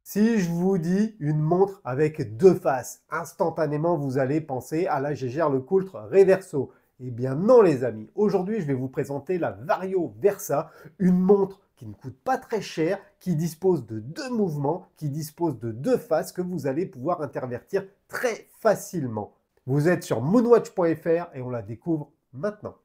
Si je vous dis une montre avec deux faces, instantanément vous allez penser à la Gégère Lecoultre Reverso. Eh bien non les amis, aujourd'hui je vais vous présenter la Vario Versa, une montre qui ne coûte pas très cher, qui dispose de deux mouvements, qui dispose de deux faces que vous allez pouvoir intervertir très facilement. Vous êtes sur moonwatch.fr et on la découvre maintenant.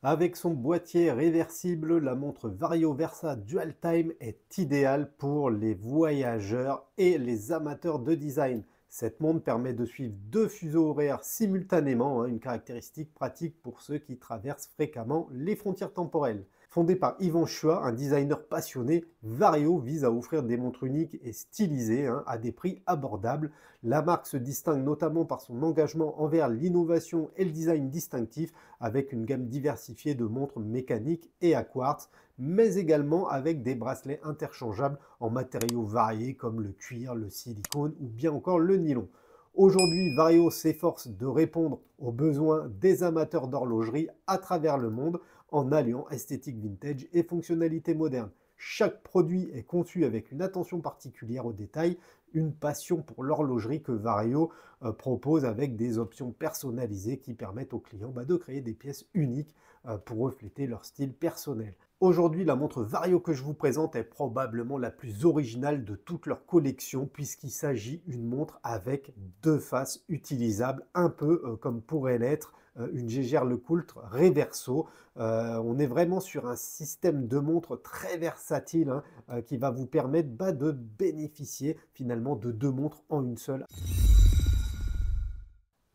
Avec son boîtier réversible, la montre Vario Versa Dual Time est idéale pour les voyageurs et les amateurs de design. Cette montre permet de suivre deux fuseaux horaires simultanément, une caractéristique pratique pour ceux qui traversent fréquemment les frontières temporelles. Fondée par Yvan Chua, un designer passionné, Vario vise à offrir des montres uniques et stylisées à des prix abordables. La marque se distingue notamment par son engagement envers l'innovation et le design distinctif, avec une gamme diversifiée de montres mécaniques et à quartz, mais également avec des bracelets interchangeables en matériaux variés comme le cuir, le silicone ou bien encore le nylon. Aujourd'hui, Vario s'efforce de répondre aux besoins des amateurs d'horlogerie à travers le monde en alliant esthétique vintage et fonctionnalité moderne. Chaque produit est conçu avec une attention particulière aux détails, une passion pour l'horlogerie que Vario propose avec des options personnalisées qui permettent aux clients de créer des pièces uniques pour refléter leur style personnel. Aujourd'hui, la montre Vario que je vous présente est probablement la plus originale de toute leur collection puisqu'il s'agit d'une montre avec deux faces utilisables, un peu comme pourrait l'être une Gégère Lecoultre Reverso. On est vraiment sur un système de montre très versatile qui va vous permettre de bénéficier finalement de deux montres en une seule.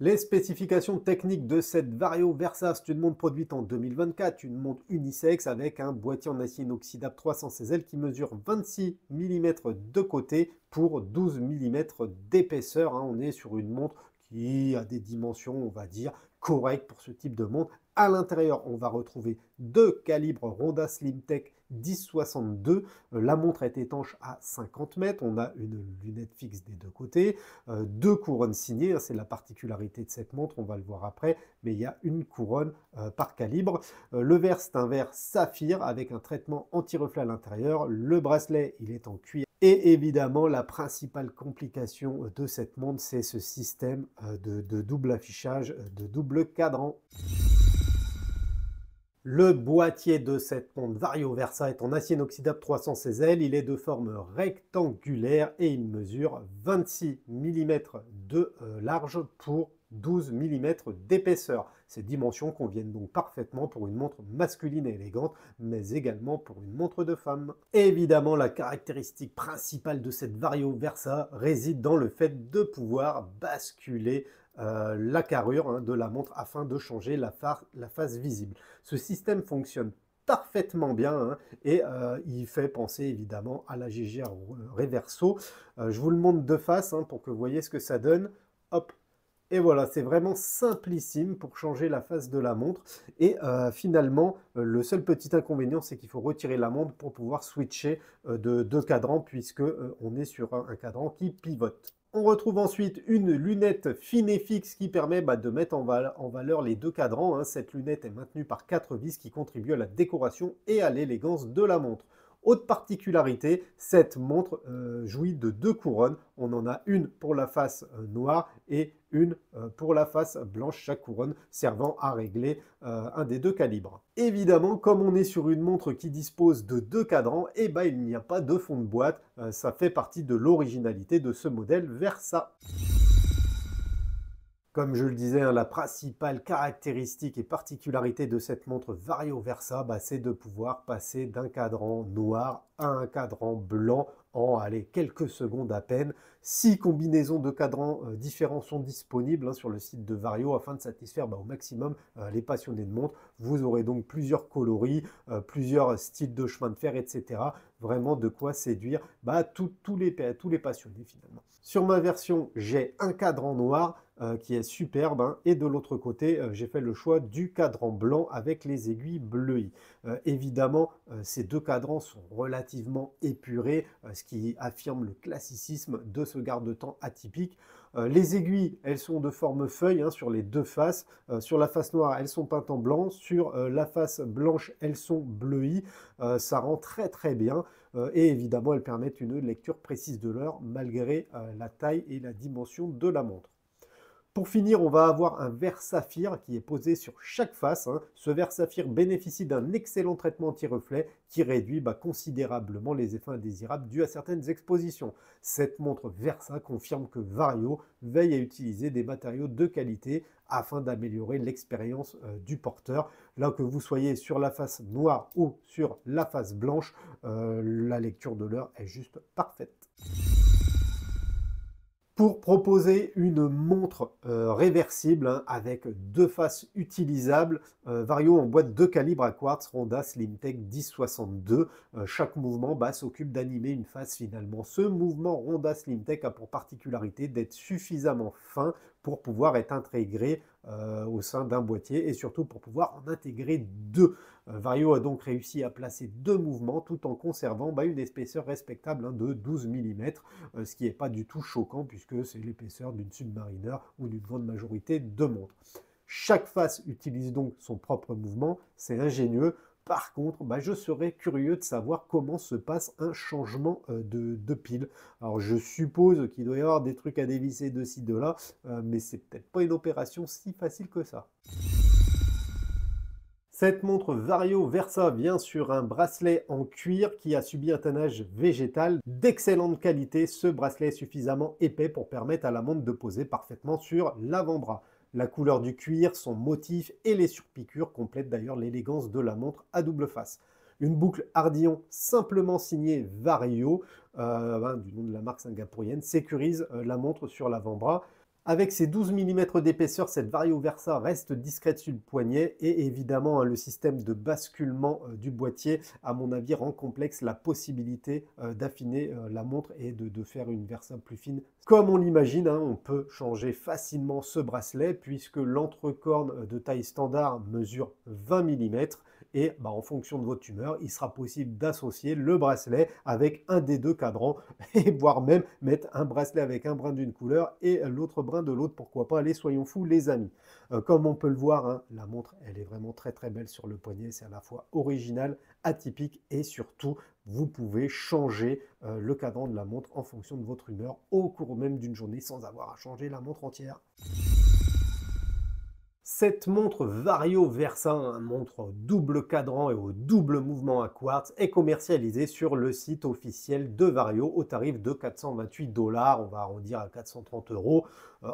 Les spécifications techniques de cette Vario Versa, c'est une montre produite en 2024, une montre unisexe avec un boîtier en acier inoxydable 316L qui mesure 26 mm de côté pour 12 mm d'épaisseur. On est sur une montre qui a des dimensions, on va dire, correctes pour ce type de montre. À l'intérieur, on va retrouver deux calibres Ronda SlimTech 1062. La montre est étanche à 50 mètres. On a une lunette fixe des deux côtés. Deux couronnes signées, c'est la particularité de cette montre, on va le voir après, mais il y a une couronne par calibre. Le verre, c'est un verre saphir avec un traitement anti-reflet à l'intérieur. Le bracelet, il est en cuir. Et évidemment, la principale complication de cette montre, c'est ce système de double affichage, de double cadran. Le boîtier de cette montre Vario Versa est en acier inoxydable 316L, il est de forme rectangulaire et il mesure 26 mm de large pour 12 mm d'épaisseur. Ces dimensions conviennent donc parfaitement pour une montre masculine et élégante, mais également pour une montre de femme. Évidemment, la caractéristique principale de cette Vario Versa réside dans le fait de pouvoir basculer la carrure de la montre afin de changer la face visible. Ce système fonctionne parfaitement bien et il fait penser évidemment à la Gégère Reverso. Je vous le montre de face pour que vous voyez ce que ça donne. Hop. Et voilà, c'est vraiment simplissime pour changer la face de la montre. Et finalement, le seul petit inconvénient, c'est qu'il faut retirer la montre pour pouvoir switcher de cadran, puisque on est sur un cadran qui pivote. On retrouve ensuite une lunette fine et fixe qui permet de mettre en valeur les deux cadrans. Cette lunette est maintenue par 4 vis qui contribuent à la décoration et à l'élégance de la montre. Autre particularité, cette montre jouit de deux couronnes. On en a une pour la face noire et une pour la face blanche, chaque couronne servant à régler un des deux calibres. Évidemment, comme on est sur une montre qui dispose de deux cadrans, il n'y a pas de fond de boîte. Ça fait partie de l'originalité de ce modèle Versa. Comme je le disais, la principale caractéristique et particularité de cette montre Vario Versa, c'est de pouvoir passer d'un cadran noir à un cadran blanc en quelques secondes à peine. 6 combinaisons de cadrans différents sont disponibles sur le site de Vario afin de satisfaire au maximum les passionnés de montres. Vous aurez donc plusieurs coloris, plusieurs styles de chemin de fer, etc. Vraiment de quoi séduire tous les passionnés finalement. Sur ma version, j'ai un cadran noir. qui est superbe, hein. Et de l'autre côté, j'ai fait le choix du cadran blanc avec les aiguilles bleues. Évidemment, ces deux cadrans sont relativement épurés, ce qui affirme le classicisme de ce garde-temps atypique. Les aiguilles, elles sont de forme feuille, hein, sur les deux faces. Sur la face noire, elles sont peintes en blanc. Sur la face blanche, elles sont bleuies. Ça rend très très bien. Et évidemment, elles permettent une lecture précise de l'heure malgré la taille et la dimension de la montre. Pour finir, on va avoir un verre saphir qui est posé sur chaque face, hein. Ce verre saphir bénéficie d'un excellent traitement anti-reflet qui réduit considérablement les effets indésirables dus à certaines expositions. Cette montre Versa confirme que Vario veille à utiliser des matériaux de qualité afin d'améliorer l'expérience du porteur. Là que vous soyez sur la face noire ou sur la face blanche, la lecture de l'heure est juste parfaite. Pour proposer une montre réversible, hein, avec deux faces utilisables, Vario emboîte deux calibres à quartz Ronda SlimTech 1062. Chaque mouvement s'occupe d'animer une face finalement. Ce mouvement Ronda SlimTech a pour particularité d'être suffisamment fin pour pouvoir être intégré au sein d'un boîtier et surtout pour pouvoir en intégrer deux. Vario a donc réussi à placer deux mouvements tout en conservant une épaisseur respectable, hein, de 12 mm, ce qui n'est pas du tout choquant puisque c'est l'épaisseur d'une Submariner ou d'une grande majorité de montres. Chaque face utilise donc son propre mouvement, c'est ingénieux. Par contre, je serais curieux de savoir comment se passe un changement de pile. Alors je suppose qu'il doit y avoir des trucs à dévisser de ci, de là, mais c'est peut-être pas une opération si facile que ça. Cette montre Vario Versa vient sur un bracelet en cuir qui a subi un tannage végétal d'excellente qualité. Ce bracelet est suffisamment épais pour permettre à la montre de poser parfaitement sur l'avant-bras. La couleur du cuir, son motif et les surpiqûres complètent d'ailleurs l'élégance de la montre à double face. Une boucle Ardillon simplement signée Vario, du nom de la marque singapourienne, sécurise la montre sur l'avant-bras. Avec ses 12 mm d'épaisseur, cette Vario Versa reste discrète sur le poignet et évidemment, le système de basculement du boîtier, à mon avis, rend complexe la possibilité d'affiner la montre et de faire une Versa plus fine. Comme on l'imagine, hein, on peut changer facilement ce bracelet puisque l'entrecorne de taille standard mesure 20 mm. Et en fonction de votre humeur, il sera possible d'associer le bracelet avec un des deux cadrans et voire même mettre un bracelet avec un brin d'une couleur et l'autre brin de l'autre. Pourquoi pas, allez, soyons fous les amis. Comme on peut le voir, hein, la montre, elle est vraiment très très belle sur le poignet. C'est à la fois original, atypique et surtout, vous pouvez changer le cadran de la montre en fonction de votre humeur au cours même d'une journée sans avoir à changer la montre entière. Cette montre Vario Versa, une montre au double cadran et au double mouvement à quartz, est commercialisée sur le site officiel de Vario au tarif de 428 $, on va arrondir à 430 €.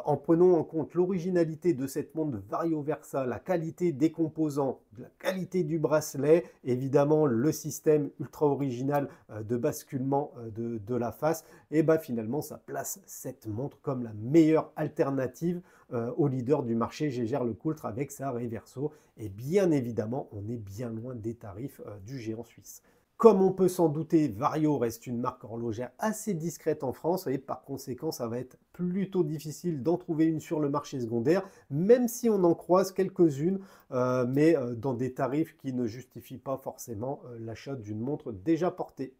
En prenant en compte l'originalité de cette montre Vario Versa, la qualité des composants, la qualité du bracelet, évidemment le système ultra original de basculement de la face, et finalement ça place cette montre comme la meilleure alternative au leader du marché, Jaeger-LeCoultre, avec sa Reverso. Et bien évidemment, on est bien loin des tarifs du géant suisse. Comme on peut s'en douter, Vario reste une marque horlogère assez discrète en France et par conséquent, ça va être plutôt difficile d'en trouver une sur le marché secondaire, même si on en croise quelques-unes, mais dans des tarifs qui ne justifient pas forcément l'achat d'une montre déjà portée.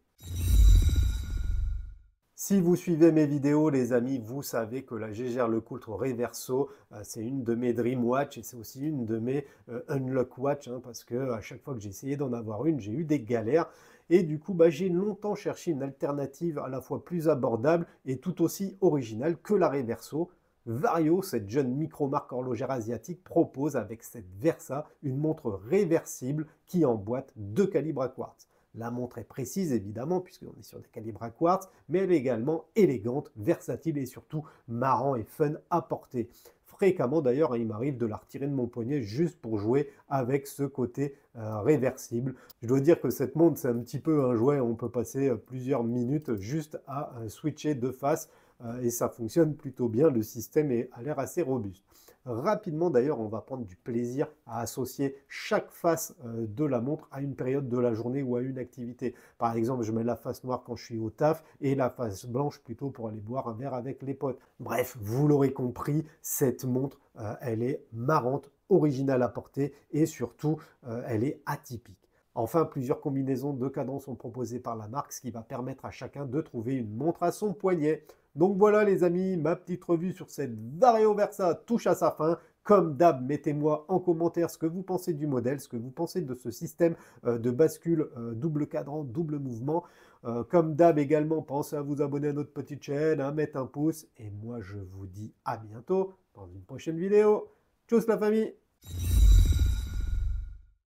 Si vous suivez mes vidéos, les amis, vous savez que la Jaeger-LeCoultre Reverso, c'est une de mes Dream Watch et c'est aussi une de mes Unlock Watch, hein, parce que à chaque fois que j'ai essayé d'en avoir une, j'ai eu des galères. Et du coup, j'ai longtemps cherché une alternative à la fois plus abordable et tout aussi originale que la Reverso. Vario, cette jeune micro-marque horlogère asiatique, propose avec cette Versa une montre réversible qui emboîte deux calibres à quartz. La montre est précise évidemment puisqu'on est sur des calibres à quartz, mais elle est également élégante, versatile et surtout marrant et fun à porter. Fréquemment d'ailleurs, il m'arrive de la retirer de mon poignet juste pour jouer avec ce côté réversible. Je dois dire que cette montre c'est un petit peu un jouet, on peut passer plusieurs minutes juste à switcher de face et ça fonctionne plutôt bien, le système a l'air assez robuste. Rapidement d'ailleurs, on va prendre du plaisir à associer chaque face de la montre à une période de la journée ou à une activité. Par exemple, je mets la face noire quand je suis au taf et la face blanche plutôt pour aller boire un verre avec les potes. Bref, vous l'aurez compris, cette montre, elle est marrante, originale à porter et surtout, elle est atypique. Enfin, plusieurs combinaisons de cadrans sont proposées par la marque, ce qui va permettre à chacun de trouver une montre à son poignet. Donc voilà les amis, ma petite revue sur cette Vario Versa touche à sa fin. Comme d'hab, mettez-moi en commentaire ce que vous pensez du modèle, ce que vous pensez de ce système de bascule double cadran, double mouvement. Comme d'hab également, pensez à vous abonner à notre petite chaîne, à mettre un pouce. Et moi, je vous dis à bientôt dans une prochaine vidéo. Tchuss la famille!